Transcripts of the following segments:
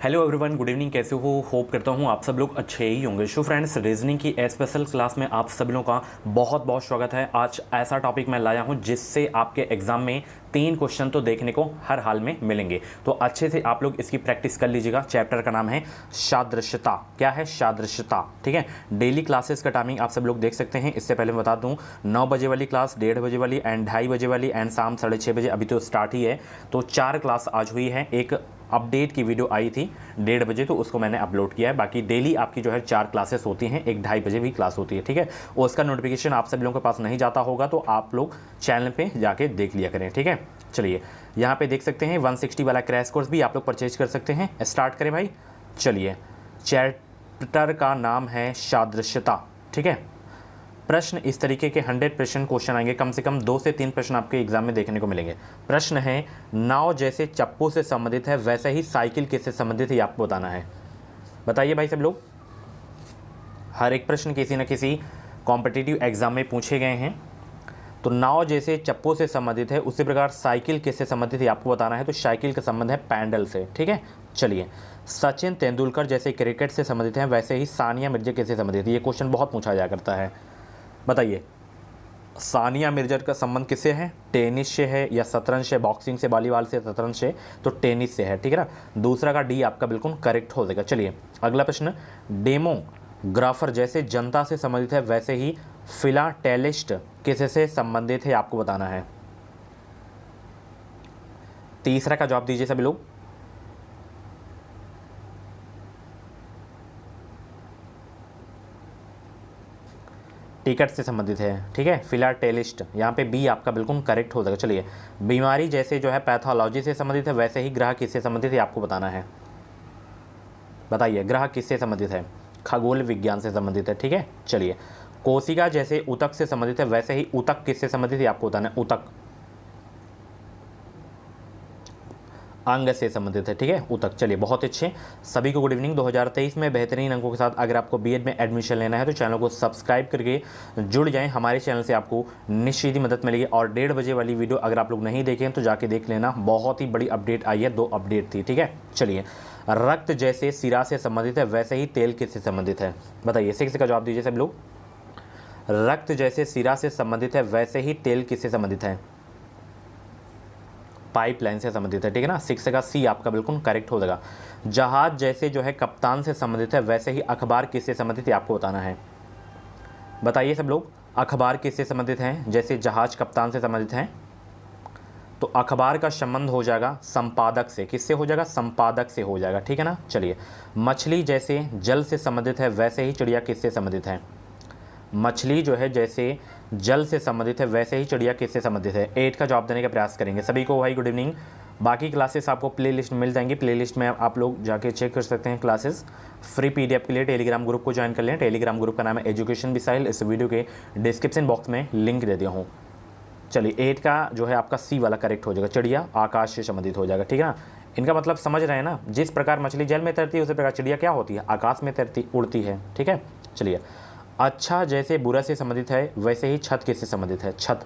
Hello everyone, good evening. कैसे हो? Hope करता हूँ आप सब लोग अच्छे ही होंगे। सो फ्रेंड्स, रीजनिंग की स्पेशल क्लास में आप सभी लोगों का बहुत बहुत स्वागत है। आज ऐसा टॉपिक मैं लाया हूँ जिससे आपके एग्जाम में 3 क्वेश्चन तो देखने को हर हाल में मिलेंगे। तो अच्छे से आप लोग इसकी प्रैक्टिस कर लीजिएगा। चैप्टर का नाम है सादृश्यता। क्या है? सादृश्यता। ठीक है। डेली क्लासेस का टाइमिंग आप सब लोग देख सकते हैं। इससे पहले मैं बता दूँ, 9 बजे वाली क्लास, 1:30 बजे वाली एंड 2:30 बजे वाली एंड शाम 6:30 बजे अभी तो स्टार्ट ही है। तो 4 क्लास आज हुई है। एक अपडेट की वीडियो आई थी 1:30 बजे, तो उसको मैंने अपलोड किया है। बाकी डेली आपकी जो है 4 क्लासेस होती हैं, एक 2:30 बजे भी क्लास होती है। ठीक है। और उसका नोटिफिकेशन आप सभी लोगों के पास नहीं जाता होगा तो आप लोग चैनल पे जाके देख लिया करें। ठीक है। चलिए, यहाँ पे देख सकते हैं 160 वाला क्रैश कोर्स भी आप लोग परचेज कर सकते हैं। स्टार्ट करें भाई। चलिए, चैप्टर का नाम है सादृश्यता। ठीक है। प्रश्न इस तरीके के 100 प्रश्न क्वेश्चन आएंगे। कम से कम 2 से 3 प्रश्न आपके एग्जाम में देखने को मिलेंगे। प्रश्न है, नाव जैसे चप्पू से संबंधित है वैसे ही साइकिल किससे संबंधित है, ये आपको बताना है। बताइए भाई सब लोग। हर एक प्रश्न किसी न किसी कॉम्पिटिटिव एग्जाम में पूछे गए हैं। तो नाव जैसे चप्पू से संबंधित है, उसी प्रकार साइकिल किससे संबंधित है आपको बताना है। तो साइकिल का संबंध है पैडल से। ठीक है। चलिए, सचिन तेंदुलकर जैसे क्रिकेट से संबंधित हैं वैसे ही सानिया मिर्जा किससे संबंधित है। ये क्वेश्चन बहुत पूछा जाया करता है। बताइए, सानिया मिर्जा का संबंध किससे है? टेनिस से है या शतरंज से, बॉक्सिंग से, वॉलीबॉल से, शतरंज से? तो टेनिस से है। ठीक है ना। दूसरा का डी आपका बिल्कुल करेक्ट हो जाएगा। चलिए, अगला प्रश्न, डेमोग्राफर जैसे जनता से संबंधित है वैसे ही फिलाटेलिस्ट किससे संबंधित है आपको बताना है। तीसरा का जवाब दीजिए सभी लोग। टिकट से संबंधित है। ठीक है। फिलाटेलिस्ट, यहाँ पे बी आपका बिल्कुल करेक्ट हो जाएगा। चलिए, बीमारी जैसे जो है पैथोलॉजी से संबंधित है वैसे ही ग्रह किससे संबंधित है आपको बताना है। बताइए, ग्रह किससे संबंधित है? खगोल विज्ञान से संबंधित है। ठीक है। चलिए, कोशिका जैसे ऊतक से संबंधित है वैसे ही ऊतक किससे संबंधित है आपको बताना है। ऊतक अंग से संबंधित है। ठीक है। ऊतक। चलिए, बहुत अच्छे। सभी को गुड इवनिंग। 2023 में बेहतरीन अंकों के साथ अगर आपको बीएड में एडमिशन लेना है तो चैनल को सब्सक्राइब करके जुड़ जाएं। हमारे चैनल से आपको निश्चित ही मदद मिलेगी। और 1:30 बजे वाली वीडियो अगर आप लोग नहीं देखें तो जाके देख लेना। बहुत ही बड़ी अपडेट आई है, 2 अपडेट थी। ठीक है। चलिए, रक्त जैसे सिरा से संबंधित है वैसे ही तेल किससे संबंधित है? बताइए, 6 का जवाब दीजिए सब लोग। रक्त जैसे सिरा से संबंधित है वैसे ही तेल किससे संबंधित है? पाइपलाइन से संबंधित है। ठीक है ना। 6 का सी आपका बिल्कुल करेक्ट हो जाएगा। जहाज जैसे जो है कप्तान से संबंधित है वैसे ही अखबार किससे संबंधित है आपको बताना है। बताइए सब लोग, अखबार किससे संबंधित हैं? जैसे जहाज कप्तान से संबंधित हैं तो अखबार का संबंध हो जाएगा संपादक से। किससे हो जाएगा? संपादक से हो जाएगा। ठीक है ना। चलिए, मछली जैसे जल से संबंधित है वैसे ही चिड़िया किससे संबंधित है? मछली जो है जैसे जल से संबंधित है वैसे ही चिड़िया किससे संबंधित है? 8 का जवाब देने का प्रयास करेंगे। सभी को भाई गुड इवनिंग। बाकी क्लासेस आपको प्लेलिस्ट में मिल जाएंगी। प्लेलिस्ट में आप लोग जाके चेक कर सकते हैं क्लासेस। फ्री पीडीएफ के लिए टेलीग्राम ग्रुप को ज्वाइन कर लें। टेलीग्राम ग्रुप का नाम है एजुकेशन मिसाइल। इस वीडियो के डिस्क्रिप्शन बॉक्स में लिंक दे दिया हूँ। चलिए, 8 का जो है आपका सी वाला करेक्ट हो जाएगा। चिड़िया आकाश से संबंधित हो जाएगा। ठीक है ना। इनका मतलब समझ रहे हैं ना। जिस प्रकार मछली जल में तैरती है उसी प्रकार चिड़िया क्या होती है? आकाश में तैरती, उड़ती है। ठीक है। चलिए, अच्छा जैसे बुरा से संबंधित है वैसे ही छत किससे संबंधित है? छत।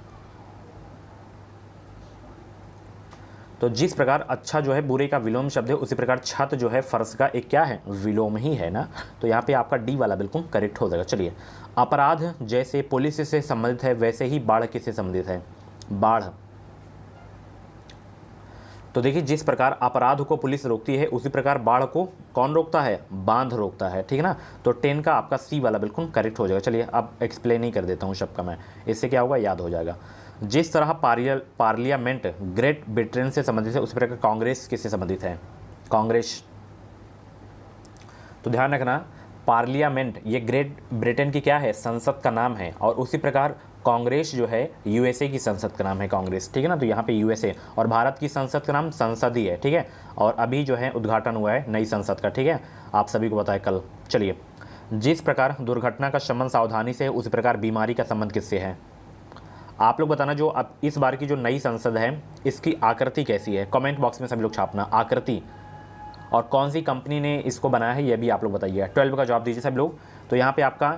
तो जिस प्रकार अच्छा जो है बुरे का विलोम शब्द है उसी प्रकार छत जो है फर्श का एक क्या है? विलोम ही है ना। तो यहाँ पे आपका डी वाला बिल्कुल करेक्ट हो जाएगा। चलिए, अपराध जैसे पुलिस से संबंधित है वैसे ही बाढ़ किससे संबंधित है? बाढ़। तो देखिए, जिस प्रकार अपराध को पुलिस रोकती है उसी प्रकार बाढ़ को कौन रोकता है? बांध रोकता है। ठीक है ना। तो 10 का आपका सी वाला बिल्कुल करेक्ट हो जाएगा। चलिए, अब एक्सप्लेन ही कर देता हूँ सबका मैं। इससे क्या होगा? याद हो जाएगा। जिस तरह पार्लियामेंट ग्रेट ब्रिटेन से संबंधित है उसी प्रकार कांग्रेस किससे संबंधित है? कांग्रेस। तो ध्यान रखना, पार्लियामेंट ये ग्रेट ब्रिटेन की क्या है? संसद का नाम है। और उसी प्रकार कांग्रेस जो है यूएसए की संसद का नाम है कांग्रेस। ठीक है ना। तो यहाँ पे यूएसए और भारत की संसद का नाम संसद ही है। ठीक है। और अभी जो है उद्घाटन हुआ है नई संसद का। ठीक है। आप सभी को बताया कल। चलिए, जिस प्रकार दुर्घटना का संबंध सावधानी से है उसी प्रकार बीमारी का संबंध किससे है? आप लोग बताना। जो अब इस बार की जो नई संसद है इसकी आकृति कैसी है? कमेंट बॉक्स में सभी लोग छापना आकृति, और कौन सी कंपनी ने इसको बनाया है ये भी आप लोग बताइए। 12 का जवाब दीजिए सब लोग। तो यहाँ पे आपका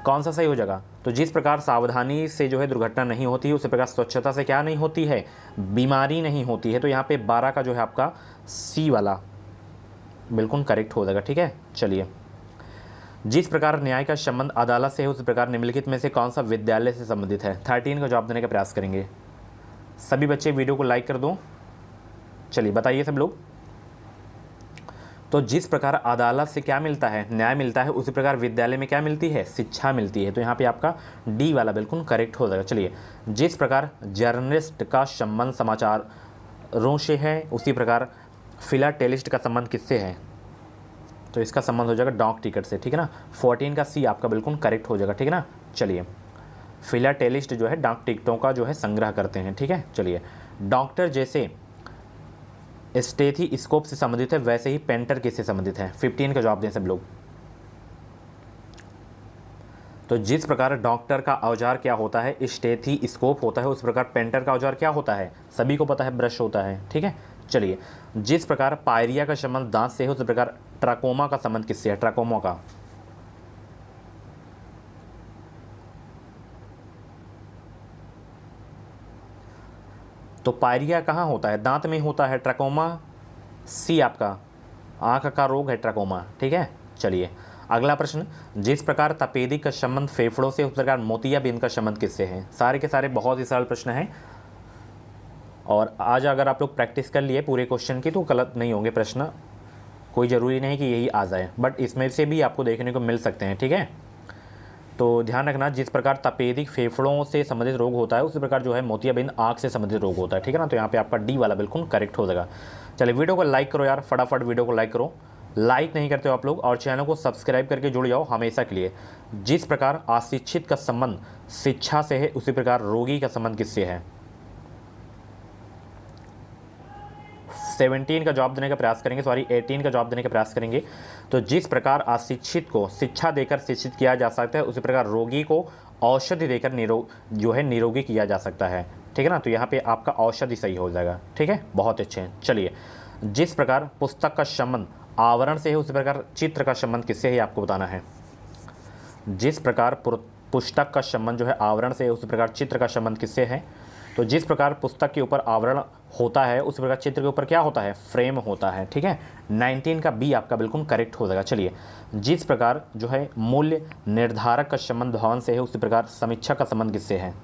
कौन सा सही हो जाएगा? तो जिस प्रकार सावधानी से जो है दुर्घटना नहीं होती है उसी प्रकार स्वच्छता से क्या नहीं होती है? बीमारी नहीं होती है। तो यहाँ पे 12 का जो है आपका सी वाला बिल्कुल करेक्ट हो जाएगा। ठीक है, चलिए। जिस प्रकार न्याय का संबंध अदालत से है उस प्रकार निम्नलिखित में से कौन सा विद्यालय से संबंधित है? 13 का जवाब देने का प्रयास करेंगे। सभी बच्चे वीडियो को लाइक कर दो। चलिए बताइए सब लोग। तो जिस प्रकार अदालत से क्या मिलता है? न्याय मिलता है, उसी प्रकार विद्यालय में क्या मिलती है? शिक्षा मिलती है। तो यहाँ पे आपका डी वाला बिल्कुल करेक्ट हो जाएगा। चलिए, जिस प्रकार जर्नलिस्ट का संबंध समाचारों से है उसी प्रकार फिलाटेलिस्ट का संबंध किससे है? तो इसका संबंध हो जाएगा डाक टिकट से। ठीक है ना, 14 का सी आपका बिल्कुल करेक्ट हो जाएगा। ठीक है ना, चलिए। फिलाटेलिस्ट जो है डाक टिकटों का जो है संग्रह करते हैं। ठीक है, चलिए। डॉक्टर जैसे स्टेथीस्कोप से संबंधित है वैसे ही पेंटर किससे संबंधित है? 15 का जवाब दें सब लोग। तो जिस प्रकार डॉक्टर का औजार क्या होता है? स्टेथीस्कोप होता है, उस प्रकार पेंटर का औजार क्या होता है? सभी को पता है, ब्रश होता है। ठीक है, चलिए। जिस प्रकार पायरिया का संबंध दांत से है उस प्रकार ट्राकोमा का संबंध किससे है? ट्राकोमा का। तो पायरिया कहाँ होता है? दांत में होता है। ट्राकोमा सी आपका आंख का रोग है ट्राकोमा। ठीक है, चलिए। अगला प्रश्न, जिस प्रकार तपेदिक का संबंध फेफड़ों से उस प्रकार मोतियाबिंद का संबंध किससे है? सारे के सारे बहुत ही सरल प्रश्न हैं और आज अगर आप लोग प्रैक्टिस कर लिए पूरे क्वेश्चन की तो गलत नहीं होंगे प्रश्न। कोई ज़रूरी नहीं कि यही आ जाए, बट इसमें से भी आपको देखने को मिल सकते हैं। ठीक है, तो ध्यान रखना, जिस प्रकार तपेदिक फेफड़ों से संबंधित रोग होता है उसी प्रकार जो है मोतियाबिंद आँख से संबंधित रोग होता है। ठीक है ना, तो यहाँ पे आपका डी वाला बिल्कुल करेक्ट हो जाएगा। चलिए, वीडियो को लाइक करो यार, फटाफट वीडियो को लाइक करो। लाइक नहीं करते हो आप लोग, और चैनल को सब्सक्राइब करके जुड़ जाओ हमेशा के लिए। जिस प्रकार अशिक्षित का संबंध शिक्षा से है उसी प्रकार रोगी का संबंध किससे है? 17 का जवाब देने का प्रयास करेंगे, सॉरी 18 का जवाब देने का प्रयास करेंगे। तो जिस प्रकार अशिक्षित को शिक्षा देकर शिक्षित किया जा सकता है उसी प्रकार रोगी को औषधि देकर निरोगी किया जा सकता है। ठीक है ना, तो यहाँ पे आपका औषधि सही हो जाएगा। ठीक है, बहुत अच्छे हैं। चलिए, जिस प्रकार पुस्तक का संबंध आवरण से है उसी प्रकार चित्र का संबंध किससे है? आपको बताना है। जिस प्रकार पुस्तक का संबंध जो है आवरण से है उसी प्रकार चित्र का संबंध किससे है? तो जिस प्रकार पुस्तक के ऊपर आवरण होता है उसी प्रकार चित्र के ऊपर क्या होता है? फ्रेम होता है। ठीक है, 19 का बी आपका बिल्कुल करेक्ट हो जाएगा। चलिए, जिस प्रकार जो है मूल्य निर्धारक का संबंध भवन से है उसी प्रकार समीक्षा का संबंध किससे है?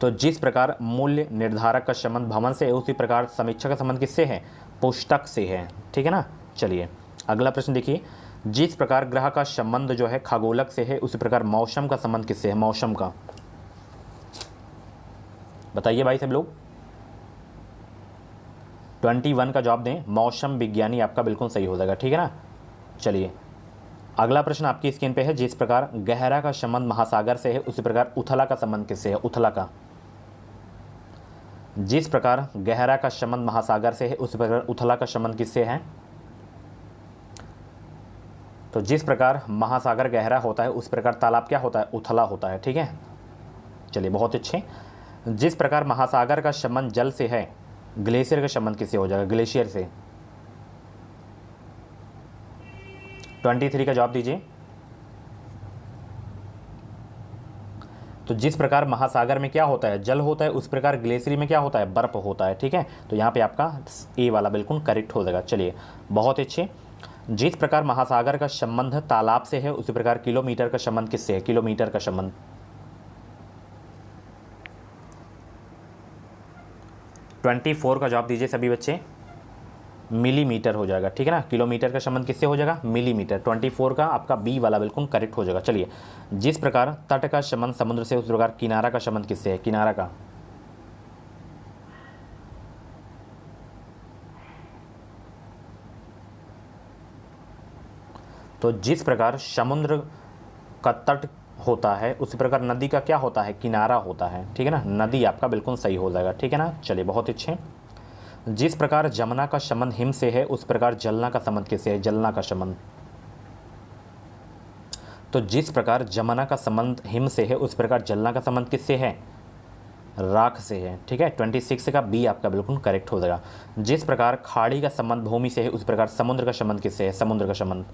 तो जिस प्रकार मूल्य निर्धारक का संबंध भवन से है उसी प्रकार समीक्षा का संबंध किससे है? पुस्तक से है। ठीक है ना, चलिए। अगला प्रश्न देखिए, जिस प्रकार ग्रह का संबंध जो है खगोलक से है उसी प्रकार मौसम का संबंध किससे है? मौसम का बताइए भाई सब लोग। 21 का जवाब दें, मौसम विज्ञानी आपका बिल्कुल सही हो जाएगा। ठीक है ना, चलिए। अगला प्रश्न आपकी स्क्रीन पे है, जिस प्रकार गहरा का संबंध महासागर से है उसी प्रकार उथला का संबंध किससे है? उथला का। जिस प्रकार गहरा का संबंध महासागर से है उसी प्रकार उथला का संबंध किससे है? तो जिस प्रकार महासागर गहरा होता है उस प्रकार तालाब क्या होता है? उथला होता है। ठीक है, चलिए, बहुत अच्छे। जिस प्रकार महासागर का संबंध जल से है ग्लेशियर का संबंध किससे हो जाएगा? ग्लेशियर से। 23 का जवाब दीजिए। तो जिस प्रकार महासागर में क्या होता है? जल होता है, उस प्रकार ग्लेशियर में क्या होता है? बर्फ होता है। ठीक है, तो यहाँ पे आपका ए वाला बिल्कुल करेक्ट हो जाएगा। चलिए, बहुत अच्छे। जिस प्रकार महासागर का संबंध तालाब से है उसी प्रकार किलोमीटर का संबंध किससे है? किलोमीटर का संबंध। 24 का जवाब दीजिए सभी बच्चे। मिलीमीटर हो जाएगा। ठीक है ना, किलोमीटर का संबंध किससे हो जाएगा? मिलीमीटर। 24 का आपका बी वाला बिल्कुल करेक्ट हो जाएगा। चलिए, जिस प्रकार तट का संबंध समुद्र से उस प्रकार किनारा का संबंध किससे है? किनारा का। तो जिस प्रकार समुद्र का तट होता है उसी प्रकार नदी का क्या होता है? किनारा होता है। ठीक है ना, नदी आपका बिल्कुल सही हो जाएगा। ठीक है ना, चलिए, बहुत अच्छे। जिस प्रकार जमुना का संबंध हिम से है उस प्रकार जलना का संबंध किससे है? जलना का संबंध। तो जिस प्रकार जमुना का संबंध हिम से है उस प्रकार जलना का संबंध किससे है? राख से है। ठीक है, 26 का बी आपका बिल्कुल करेक्ट हो जाएगा। जिस प्रकार खाड़ी का संबंध भूमि से है उस प्रकार समुद्र का संबंध किससे है? समुद्र का संबंध।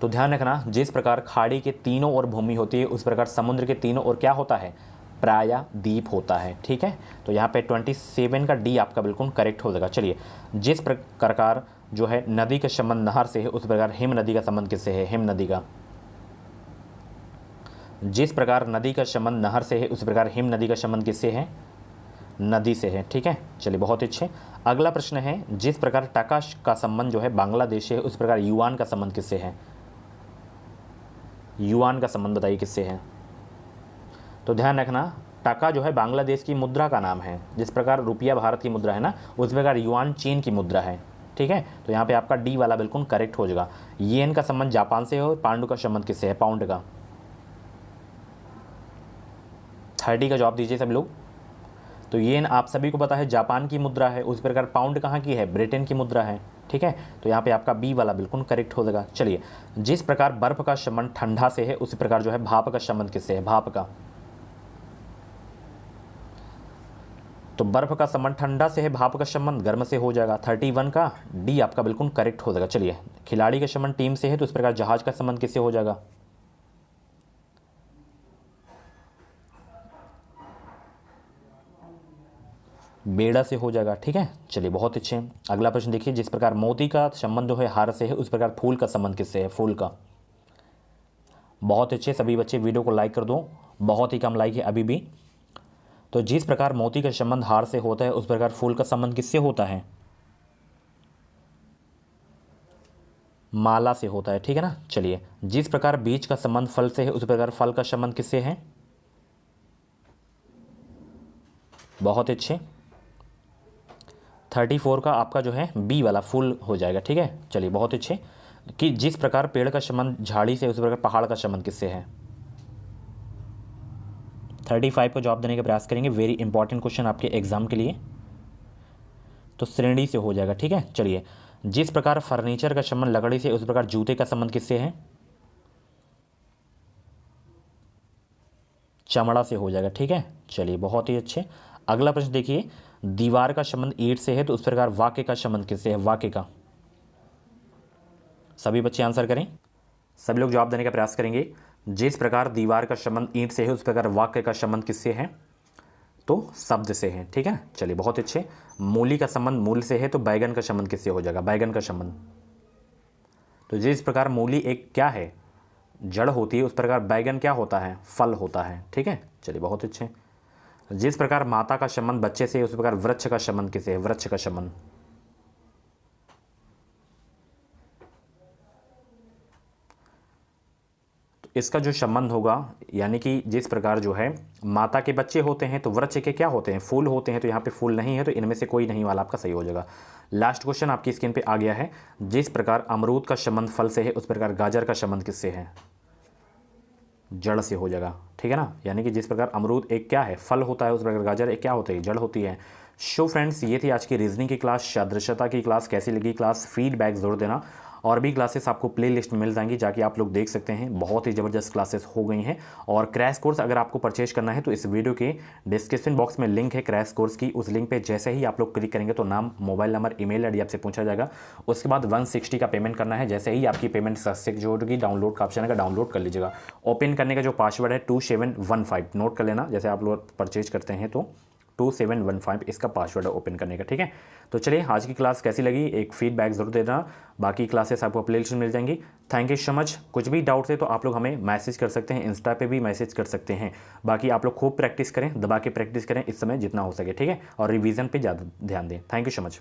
तो ध्यान रखना, जिस प्रकार खाड़ी के तीनों ओर भूमि होती है उस प्रकार समुद्र के तीनों ओर क्या होता है? प्रायद्वीप होता है। ठीक है, तो यहाँ पे 27 का डी आपका बिल्कुल करेक्ट हो जाएगा। चलिए, जिस प्रकार जो है नदी का संबंध नहर से है उस प्रकार हिम नदी का संबंध किससे है? हिम नदी का। जिस प्रकार नदी का संबंध नहर से है उस प्रकार हिम नदी का संबंध किससे है? नदी से है। ठीक है, चलिए बहुत अच्छे। अगला प्रश्न है, जिस प्रकार टका का संबंध जो है बांग्लादेश से है उस प्रकार युआन का संबंध किससे है? युआन का संबंध बताइए किससे है? तो ध्यान रखना, टका जो है बांग्लादेश की मुद्रा का नाम है। जिस प्रकार रुपया भारत की मुद्रा है ना, उस प्रकार युआन चीन की मुद्रा है। ठीक है, तो यहाँ पे आपका डी वाला बिल्कुल करेक्ट हो जाएगा। येन का संबंध जापान से हो, पांडु का संबंध किससे है? पाउंड का। 30 का जवाब दीजिए सब लोग। तो येन आप सभी को पता है जापान की मुद्रा है, उस प्रकार पाउंड कहाँ की है? ब्रिटेन की मुद्रा है। ठीक है, तो यहाँ पे आपका बी वाला बिल्कुल करेक्ट हो जाएगा। चलिए, जिस प्रकार बर्फ का संबंध ठंडा से है उसी प्रकार जो है भाप का संबंध किससे है? भाप का। तो बर्फ का संबंध ठंडा से है, भाप का संबंध गर्म से हो जाएगा। 31 का डी आपका बिल्कुल करेक्ट हो जाएगा। चलिए, खिलाड़ी का संबंध टीम से है तो उस प्रकार जहाज का संबंध किससे हो जाएगा? बेड़ा से हो जाएगा। ठीक है, चलिए बहुत अच्छे। अगला प्रश्न देखिए, जिस प्रकार मोती का संबंध जो है हार से है उस प्रकार फूल का संबंध किससे है? फूल का। बहुत अच्छे, सभी बच्चे वीडियो को लाइक कर दो, बहुत ही कम लाइक है अभी भी। तो जिस प्रकार मोती का संबंध हार से होता है उस प्रकार फूल का संबंध किससे होता है? माला से होता है। ठीक है ना, चलिए, जिस प्रकार बीज का संबंध फल से है उस प्रकार फल का संबंध किससे है? बहुत अच्छे। 34 का आपका जो है बी वाला फूल हो जाएगा। ठीक है, चलिए बहुत अच्छे। कि जिस प्रकार पेड़ का संबंध झाड़ी से उस प्रकार पहाड़ का संबंध किससे है? 35 को जवाब देने का प्रयास करेंगे, वेरी इंपॉर्टेंट क्वेश्चन आपके एग्जाम के लिए। तो श्रेणी से हो जाएगा। ठीक है, चलिए, जिस प्रकार फर्नीचर का संबंध लकड़ी से उस प्रकार जूते का संबंध किससे है? चमड़ा से हो जाएगा। ठीक है, चलिए बहुत ही अच्छे। अगला प्रश्न देखिए, दीवार का संबंध ईंट से है तो उस प्रकार वाक्य का संबंध किससे है? वाक्य का। सभी बच्चे आंसर करें, सभी लोग जवाब देने का प्रयास करेंगे। जिस प्रकार दीवार का संबंध ईंट से है उस प्रकार वाक्य का संबंध किससे है? तो शब्द से है। ठीक है, चलिए बहुत अच्छे। मूली का संबंध मूल से है तो बैगन का संबंध किससे हो जाएगा? बैगन का संबंध। तो जिस प्रकार मूली एक क्या है? जड़ होती है, उस प्रकार बैगन क्या होता है? फल होता है। ठीक है, चलिए बहुत अच्छे। जिस प्रकार माता का संबंध बच्चे से उस प्रकार वृक्ष का संबंध किससे है? वृक्ष का संबंध। तो इसका जो संबंध होगा, यानी कि जिस प्रकार जो है माता के बच्चे होते हैं तो वृक्ष के क्या होते हैं? फूल होते हैं। तो यहाँ पे फूल नहीं है, तो इनमें से कोई नहीं वाला आपका सही हो जाएगा। लास्ट क्वेश्चन आपकी स्क्रीन पे आ गया है, जिस प्रकार अमरूद का संबंध फल से है उस प्रकार गाजर का संबंध किससे है? जड़ से हो जाएगा। ठीक है ना, यानी कि जिस प्रकार अमरूद एक क्या है? फल होता है, उस प्रकार गाजर एक क्या होती है? जड़ होती है। सो फ्रेंड्स, ये थी आज की रीजनिंग की क्लास, सदृशता की क्लास। कैसी लगी क्लास? फीडबैक जरूर देना। और भी क्लासेस आपको प्ले लिस्ट में मिल जाएंगी, जाके आप लोग देख सकते हैं। बहुत ही ज़बरदस्त क्लासेस हो गई हैं। और क्रैश कोर्स अगर आपको परचेज करना है तो इस वीडियो के डिस्क्रिप्शन बॉक्स में लिंक है क्रैश कोर्स की। उस लिंक पे जैसे ही आप लोग क्लिक करेंगे तो नाम, मोबाइल नंबर, ईमेल आईडी आपसे पूछा जाएगा। उसके बाद 160 का पेमेंट करना है। जैसे ही आपकी पेमेंट सक्सेस जो होगी, डाउनलोड का ऑप्शन है, डाउनलोड कर लीजिएगा। ओपन करने का जो पासवर्ड है 2715, नोट कर लेना। जैसे आप लोग परचेज करते हैं तो 2715 इसका पासवर्ड है ओपन करने का। ठीक है, तो चलिए, आज की क्लास कैसी लगी एक फीडबैक जरूर देना। बाकी क्लासेस आपको प्ले लिस्ट में मिल जाएंगी। Thank you so much. कुछ भी डाउट है तो आप लोग हमें मैसेज कर सकते हैं, इंस्टा पे भी मैसेज कर सकते हैं। बाकी आप लोग खूब प्रैक्टिस करें, दबा के प्रैक्टिस करें इस समय जितना हो सके। ठीक है, और रिवीजन पे ज़्यादा ध्यान दें। Thank you so much.